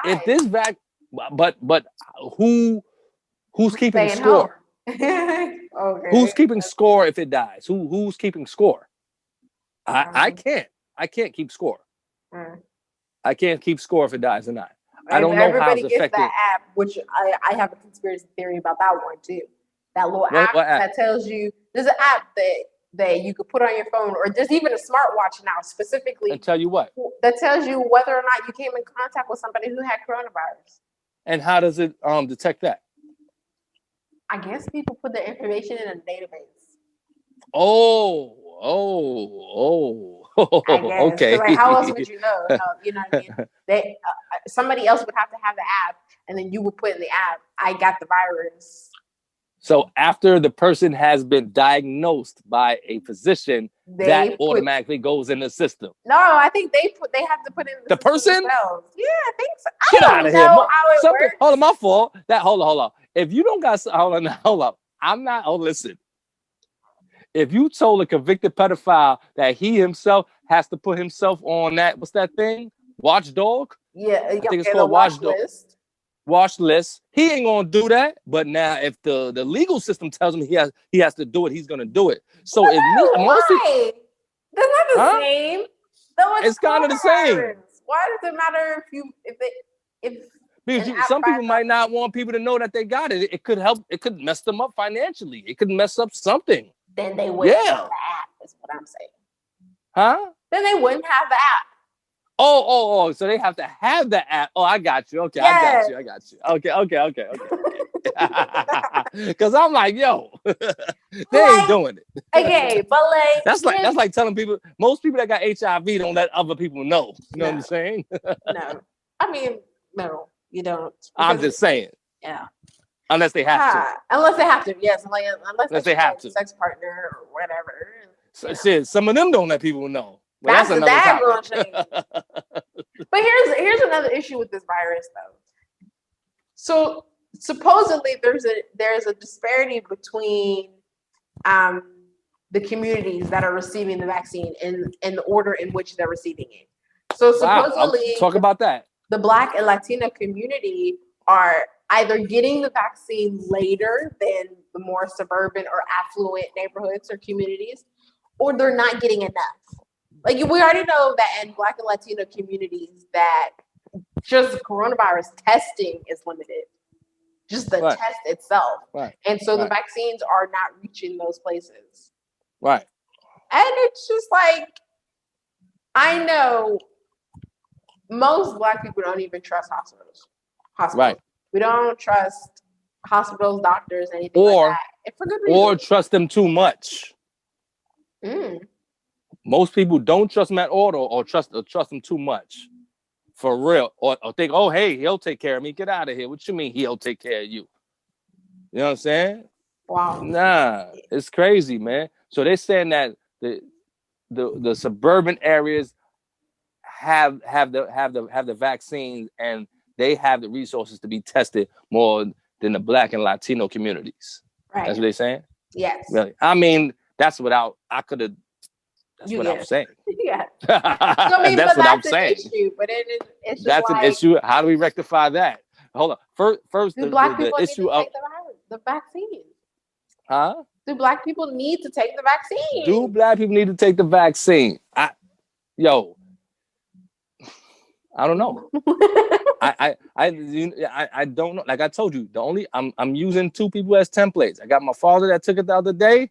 if this but who's keeping Staying score? Okay. Who's keeping score if it dies? Who's keeping score? I can't keep score. Mm. I can't keep score if it dies or not. I If don't know how it's everybody gets affected. that app, which I have a conspiracy theory about that one too. That little What app? that tells you, there's an app that you could put on your phone, or there's even a smartwatch now specifically And tell you what. that tells you whether or not you came in contact with somebody who had coronavirus. And how does it detect that? I guess people put their information in a database. Oh, I guess. okay. Like, how else would you know? You know what I mean? Somebody else would have to have the app, and then you would put in the app, I got the virus. So after the person has been diagnosed by a physician, that automatically goes in the system. No, I think they have to put in the person themselves. Yeah, I think so. Get out of here. How it works. Hold on, my fault. Hold on. If you don't got, hold on. I'm not. Oh, listen. If you told a convicted pedophile that he himself has to put himself on that, what's that thing? Watchdog? Yeah, I think it's called Watchdog. Watch list. He ain't gonna do that. But now, if the legal system tells him he has to do it, he's gonna do it. So if why? That's not the same. It's kind of the same. Why does it matter if because some people might not want people to know that they got it. It could help. It could mess them up financially. It could mess up something. Then they wouldn't have the app. Is what I'm saying. Huh? Then they wouldn't have the app. Oh, so they have to have the app. Oh, I got you. Okay, yes. I got you. Okay. Because I'm like, yo, they ain't doing it. Okay, but like that's like telling people, most people that got HIV don't let other people know. You know what I'm saying? No, I mean, no, you don't. I'm just saying. Yeah. Unless they have to. Unless they have to, yes. Unless they have to. Sex partner or whatever. So, shit, some of them don't let people know. Well, that's another topic. But here's another issue with this virus, though. So supposedly there's a disparity between the communities that are receiving the vaccine and the order in which they're receiving it. So supposedly, talk about that. The Black and Latino community are either getting the vaccine later than the more suburban or affluent neighborhoods or communities, or they're not getting enough. Like, we already know that in Black and Latino communities that just coronavirus testing is limited, just the test itself. Right. And so the vaccines are not reaching those places. Right. And it's just like, I know most Black people don't even trust hospitals. Right. We don't trust hospitals, doctors, anything like that. For good reason. Or trust them too much. Most people don't trust them at all, or trust them too much. For real. Or think, oh, hey, he'll take care of me. Get out of here. What you mean he'll take care of you? You know what I'm saying? Wow. Nah, it's crazy, man. So they're saying that the suburban areas have the vaccines, and they have the resources to be tested more than the Black and Latino communities. Right. That's what they're saying? Yes. Really? I mean, that's what I'm saying. Yeah. So, I mean, that's what I'm saying. Issue, but it's just that's an issue. How do we rectify that? Hold on. First, do Black people need to take the vaccine? Huh? Do Black people need to take the vaccine? Do Black people need to take the vaccine? I don't know. I don't know. Like I told you, I'm using two people as templates. I got my father that took it the other day.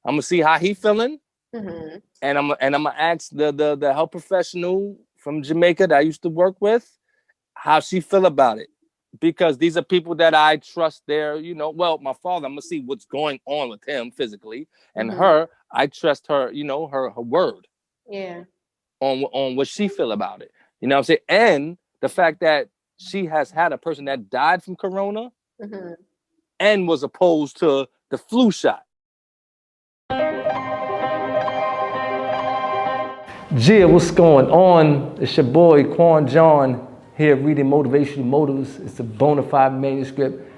I'm gonna see how he feeling, and I'm gonna ask the health professional from Jamaica that I used to work with how she feel about it, because these are people that I trust. My father, I'm gonna see what's going on with him physically, and her, I trust her. Her word. Yeah. On what she feel about it. You know what I'm saying? And the fact that she has had a person that died from corona and was opposed to the flu shot. Gia, what's going on? It's your boy, Quan John, here reading Motivational Motives. It's a bona fide manuscript.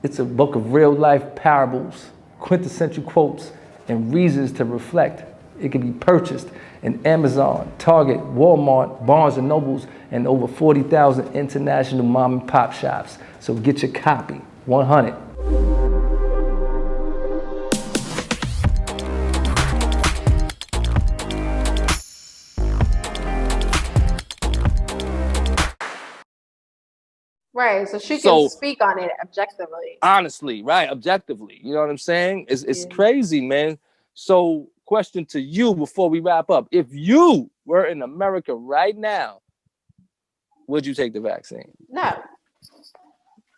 It's a book of real life parables, quintessential quotes, and reasons to reflect It can be purchased in Amazon, Target, Walmart, Barnes & Nobles, and over 40,000 international mom and pop shops. So get your copy, 100. Right, so she can speak on it objectively. Honestly, right, objectively. You know what I'm saying? It's crazy, man. So, question to you before we wrap up. If you were in America right now, would you take the vaccine? No.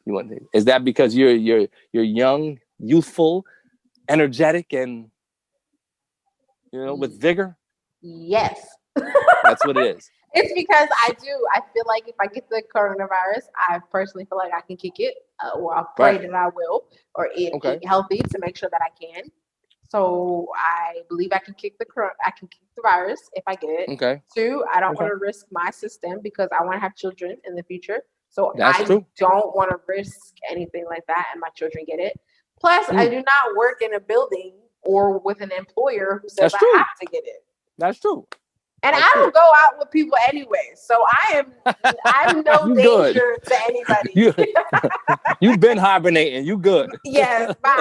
You wouldn't take it. Is that because you're young, youthful, energetic, and with vigor? Yes. That's what it is. It's because I feel like if I get the coronavirus, I personally feel like I can kick it. Or I'll pray that I will, or eat healthy to make sure that I can. So I believe I can kick the virus if I get it. Okay. 2, I don't want to risk my system because I want to have children in the future. So That's true. Don't want to risk anything like that, and my children get it. Plus, I do not work in a building or with an employer who says I have to get it. That's true. And I don't go out with people anyway, so I'm no danger to anybody. You've been hibernating. You good? Yes, bye.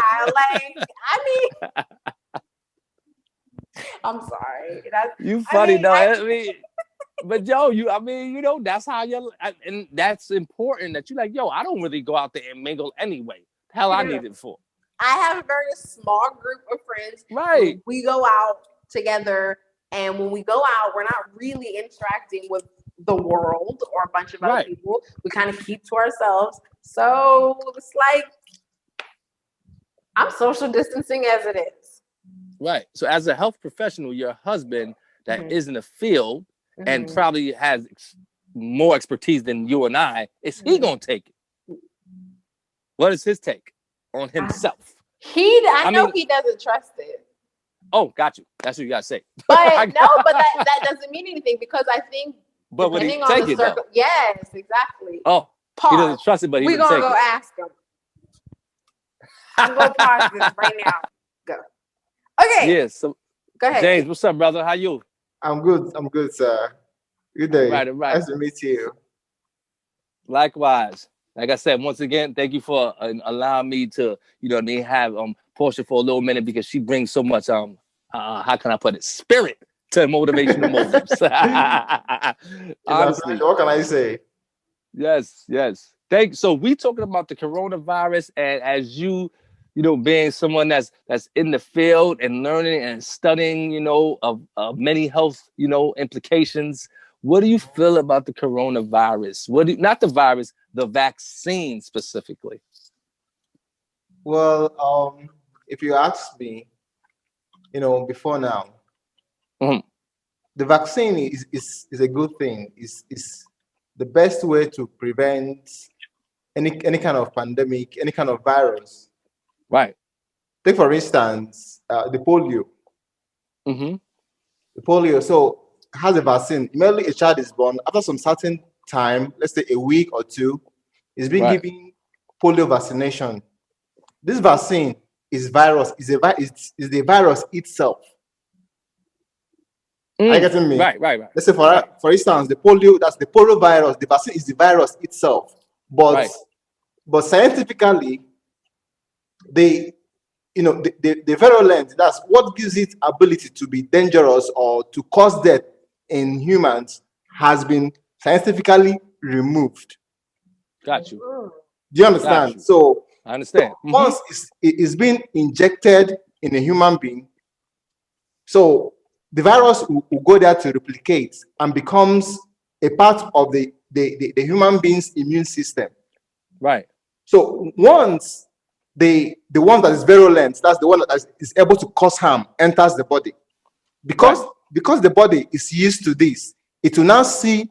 I'm sorry. You funny though. I mean, but yo, that's how and that's important that you like. Yo, I don't really go out there and mingle anyway. The hell, I need it for. I have a very small group of friends. Right. We go out together. And when we go out, we're not really interacting with the world or a bunch of other people. We kind of keep to ourselves. So it's like I'm social distancing as it is. Right. So as a health professional, your husband that is in the field and probably has more expertise than you and I, is he going to take it? What is his take on himself? I know he doesn't trust it. Oh, got you. That's what you gotta say. But that doesn't mean anything because I think depending on the circle. Yes, exactly. Oh, he doesn't trust it, but we're gonna go ask him. I'm gonna pause this right now. Go. Okay. Yes. So go ahead. James, what's up, brother? How you? I'm good, sir. Good day. Right. Nice to meet you. Likewise. Like I said, once again, thank you for allowing me to, have Portia for a little minute because she brings so much how can I put it, spirit to motivational moments. Honestly, what can I say? Yes. So we talking about the coronavirus, and as you being someone that's in the field and learning and studying, of many health, implications. What do you feel about the coronavirus? Not the virus, the vaccine specifically? Well, if you ask me, before now, the vaccine is a good thing. Is the best way to prevent any kind of pandemic, any kind of virus. Right. Take for instance the polio. The polio. So has a vaccine. Immediately a child is born, after some certain time, let's say a week or 2, is being given polio vaccination. This vaccine is the virus itself. Are you getting me? Right. Let's say for instance, the polio, that's the polio virus. The vaccine is the virus itself. But scientifically, the virulence, that's what gives it ability to be dangerous or to cause death in humans, has been scientifically removed. Got you. Do you understand? So I understand. Once it's been injected in a human being, so the virus will go there to replicate and becomes a part of the human being's immune system. Right. So once the one that is virulent, that's the one that is able to cause harm, enters the body. Because the body is used to this, it will now see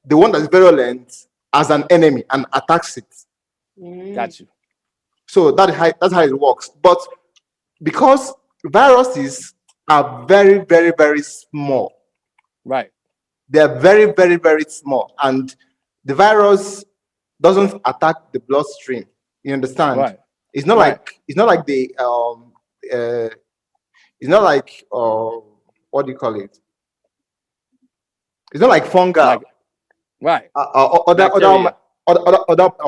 the one that is virulent as an enemy and attacks it. Got you. So that's how it works. But because viruses are very, very, very small. Right. They are very, very, very small. And the virus doesn't attack the bloodstream. You understand? Right. It's not like what do you call it? It's not like fungi. Like, right. Other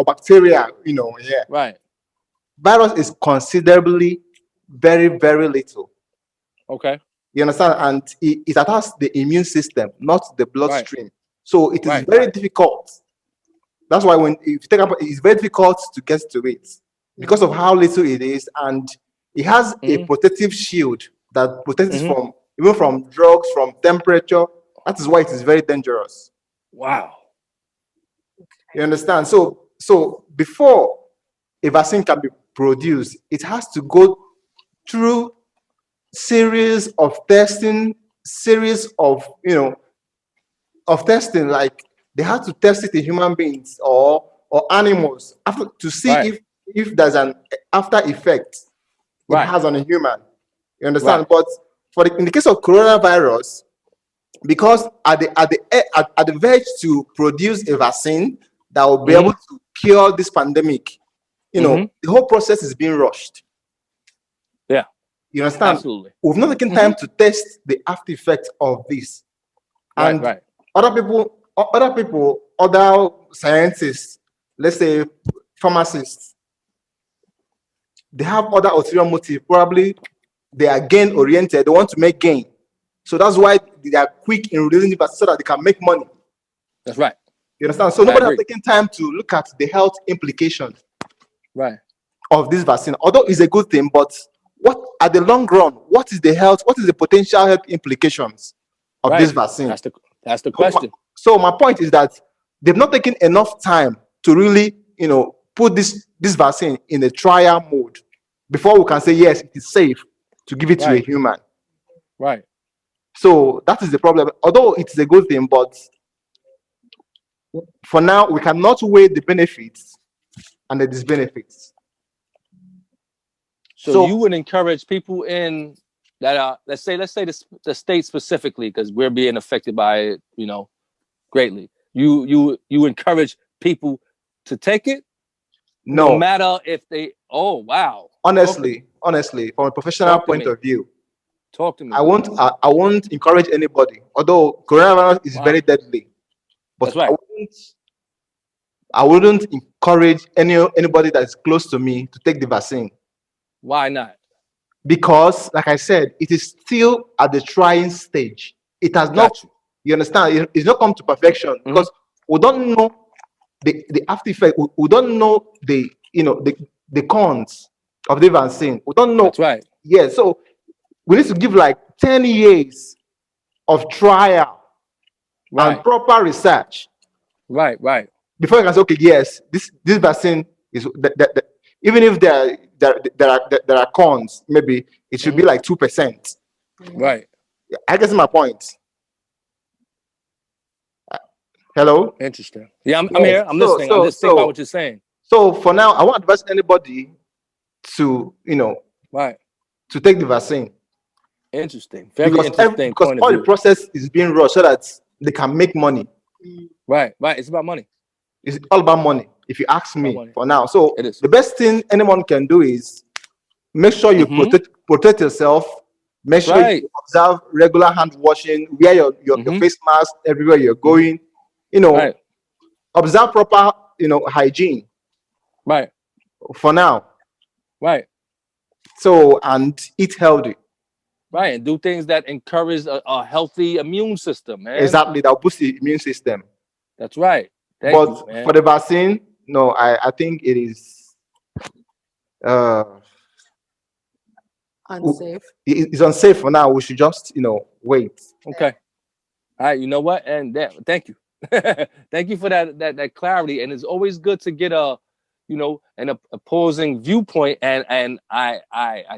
bacteria, you know, yeah. Right. Virus is considerably very, very little. Okay. You understand? And it attacks the immune system, not the bloodstream. So it is very difficult. That's why when if you take up, it's very difficult to get to it because of how little it is, and it has a protective shield that protects from even from drugs, from temperature. That is why it is very dangerous. Wow. You understand? So before a vaccine can be produced, it has to go through series of testing, of testing. Like they have to test it in human beings or animals after to see if there's an after effect it has on a human. You understand? But in the case of coronavirus, because at the verge to produce a vaccine that will be able to cure this pandemic, the whole process is being rushed. Yeah. You understand? Absolutely. We've not taken time to test the after effects of this. And other scientists, let's say pharmacists, they have other ulterior motive. Probably they are gain oriented. They want to make gain. So that's why they are quick in releasing it so that they can make money. That's right. You understand? So nobody has taken time to look at the health implications of this vaccine. Although it's a good thing, but what at the long run, what is the potential health implications of this vaccine? That's the question. So my point is that they've not taken enough time to really, put this vaccine in a trial mode before we can say yes, it is safe to give it to a human. Right. So that is the problem. Although it's a good thing, but for now we cannot weigh the benefits and the disbenefits. So you would encourage people in that are, let's say the state specifically, because we're being affected by it, greatly. You encourage people to take it, no matter if they. Oh wow! Honestly, from a professional point of view, talk to me. I won't encourage anybody. Although coronavirus is very deadly, but I wouldn't encourage anybody that is close to me to take the vaccine. Why not? Because, like I said, it is still at the trying stage. It has not. You understand? It's not come to perfection because we don't know the after effect. We don't know the cons of the vaccine. We don't know. That's right. Yeah. So we need to give like 10 years of trial and proper research. Right. Before you can say, okay, yes, this vaccine is that even if there are cons, maybe it should be like 2%. Right. I guess my point. Hello. Interesting. Yeah, I'm here. I'm listening. I'm just thinking about what you're saying. So for now, I won't advise anybody to to take the vaccine. Interesting. Very interesting. Because all the process is being rushed so that they can make money. Right. It's about money. It's all about money, if you ask me for now. So the best thing anyone can do is make sure you protect yourself. Make sure you observe regular hand washing, wear your face mask everywhere you're going. Observe proper, hygiene. Right. For now. Right. So, and eat healthy. Right. And do things that encourage a healthy immune system, man. Exactly. That will boost the immune system. That's right. But for the vaccine, no, I think it is unsafe. It's unsafe for now. We should just, wait. Okay. All right. You know what? And thank you. Thank you for that clarity. And it's always good to get an opposing viewpoint. And I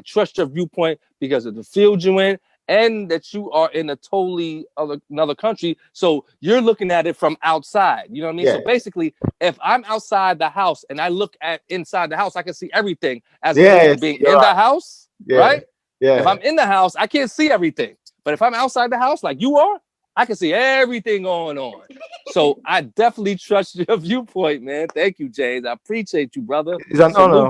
trust your viewpoint because of the field you're in and that you are in a totally another country. So you're looking at it from outside. You know what I mean? Yeah. So basically, if I'm outside the house and I look at inside the house, I can see everything as opposed to being in the house. Yeah. Right? Yeah. If I'm in the house, I can't see everything. But if I'm outside the house like you are, I can see everything going on. So I definitely trust your viewpoint, man. Thank you, James. I appreciate you, brother. It's an honor.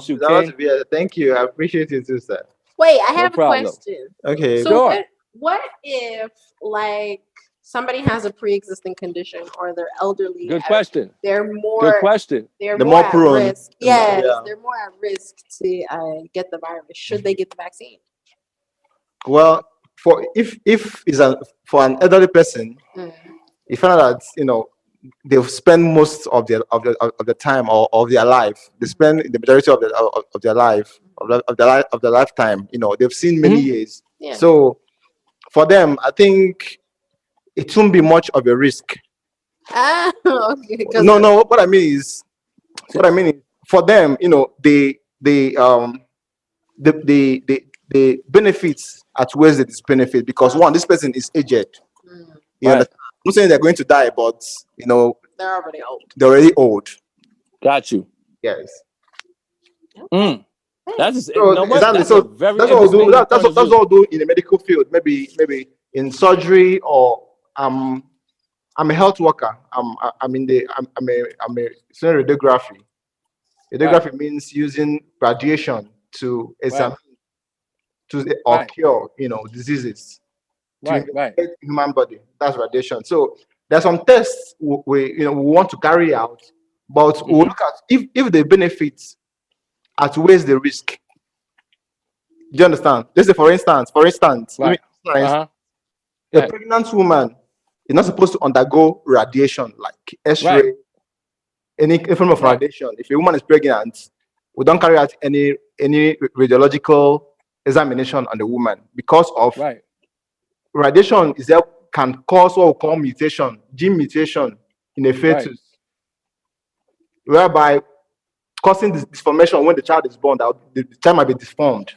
Thank you. I appreciate it too, sir. Wait, I have a question. Okay. So what if like somebody has a pre-existing condition or they're elderly? Good question. They're more. Good question. They're The more more at prone. risk. Yes, Yeah. they're more at risk to get the virus. Should they get the vaccine? Well, if it's for an elderly person, you find out that they've spent most of the time or of their life. They spend the majority of their life of their lifetime. They've seen many years. Yeah. So for them, I think it won't be much of a risk. Okay. No. What I mean is for them, the benefits outweighs the disbenefit because one, this person is aged. You understand? I'm not saying they're going to die, but they're already old. They're already old. Got you. Yes. That's just, so exactly. So that's what we'll do. That's what we'll do in the medical field. Maybe in surgery, or I'm a health worker. I'm a radiography. Radiography means using radiation to examine or cure diseases. Right. Human body. That's radiation. So there's some tests we want to carry out, but we'll look at if the benefits outweighs the risk. Do you understand? Let's say for instance, a pregnant woman is not supposed to undergo radiation like X-ray, any form of radiation. If a woman is pregnant, we don't carry out any radiological examination on the woman because of radiation can cause what we call mutation, gene mutation in a fetus, whereby causing this deformation when the child is born, that the child might be deformed.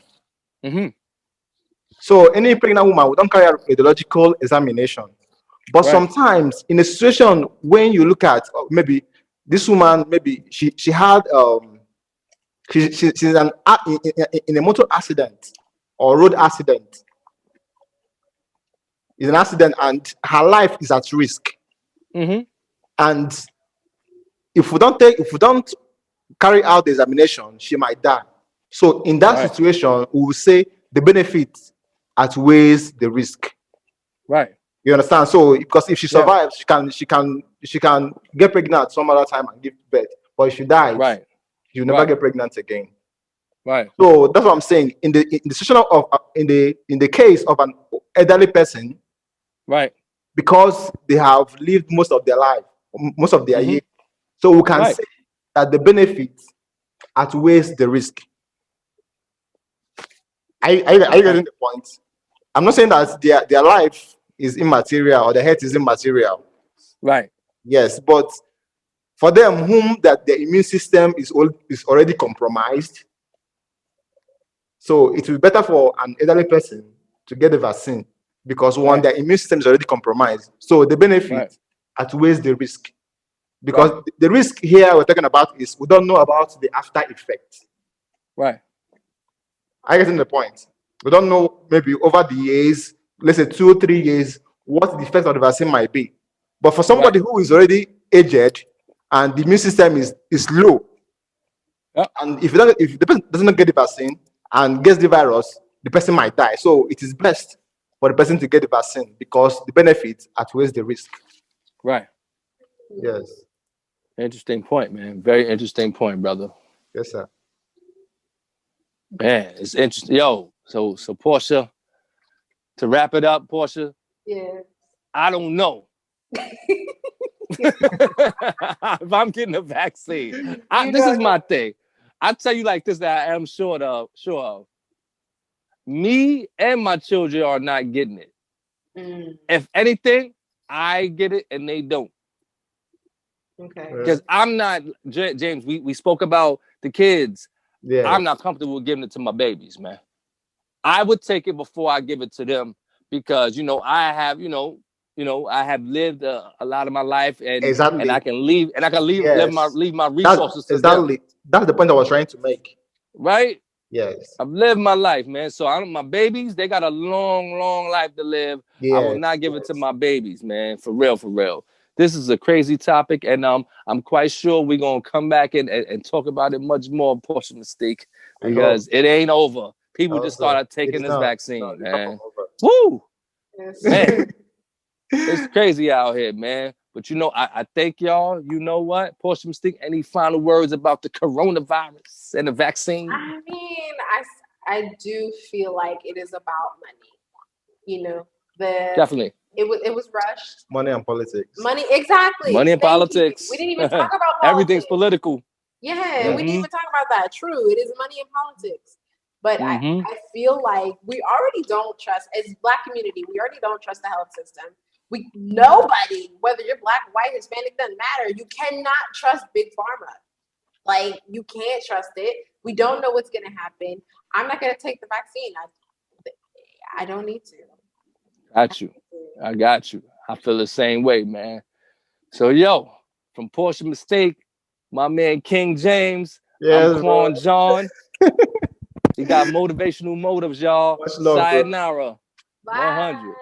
So any pregnant woman, we don't carry out radiological examination. But sometimes in a situation when you look at maybe this woman, maybe she had she's in a motor accident or road accident. It's an accident and her life is at risk. And if we don't carry out the examination, she might die. So in that situation, we will say the benefit outweighs the risk. You understand? So because if she survives, she can get pregnant some other time and give birth. But if she dies, she'll never get pregnant again. So that's what I'm saying. In the situation of in the case of an elderly person, because they have lived most of their life, most of their years, so we can say that the benefit outweighs the risk. Are you getting the point? I'm not saying that their life is immaterial or their health is immaterial. Yes, but for them whom that their immune system is already compromised, so it will be better for an elderly person to get the vaccine because one, their immune system is already compromised. So the benefit outweighs the risk. Because the risk here we're talking about is we don't know about the after effect. I get in the point. We don't know maybe over the years, let's say 2 or 3 years, what the effect of the vaccine might be. But for somebody who is already aged and the immune system is low, and if the person doesn't get the vaccine and gets the virus, the person might die. So it is best for the person to get the vaccine because the benefit outweighs the risk. Yes. Interesting point, man. Very interesting point, brother. Yes, sir. Man, it's interesting. Yo, so Portia, to wrap it up, Portia. Yeah. I don't know if I'm getting a vaccine. This is my thing. I'll tell you like this that I am sure of. Me and my children are not getting it. If anything, I get it and they don't. Okay. Because I'm not, James, we spoke about the kids. Yeah. I'm not comfortable with giving it to my babies, man. I would take it before I give it to them because, I have, I have lived a lot of my life and I can leave my resources to them. That's the point I was trying to make. Right? Yes. I've lived my life, man. So my babies, they got a long, long life to live. I will not give it to my babies, man. For real. This is a crazy topic, and I'm quite sure we're gonna come back and talk about it much more, Portia Mystique, because it ain't over. People just started taking this vaccine, man. Woo! Man, it's crazy out here, man. But you know, I thank y'all. You know what? Portia Mystique, any final words about the coronavirus and the vaccine? I mean, I do feel like it is about money. You know, Definitely. It was rushed. Money and politics. Money, exactly. Money and politics. We didn't even talk about politics. Everything's political. Yeah, we didn't even talk about that. True, it is money and politics. But I feel like we already don't trust, as Black community, we already don't trust the health system. Nobody, whether you're Black, white, Hispanic, doesn't matter. You cannot trust Big Pharma. Like, you can't trust it. We don't know what's gonna happen. I'm not gonna take the vaccine. I don't need to. Got you. I got you. I feel the same way, man. So yo, from Portia Mystique, my man King James, I'm Quan John. He got motivational motives, y'all. Much love, Sayonara. Bye. 100.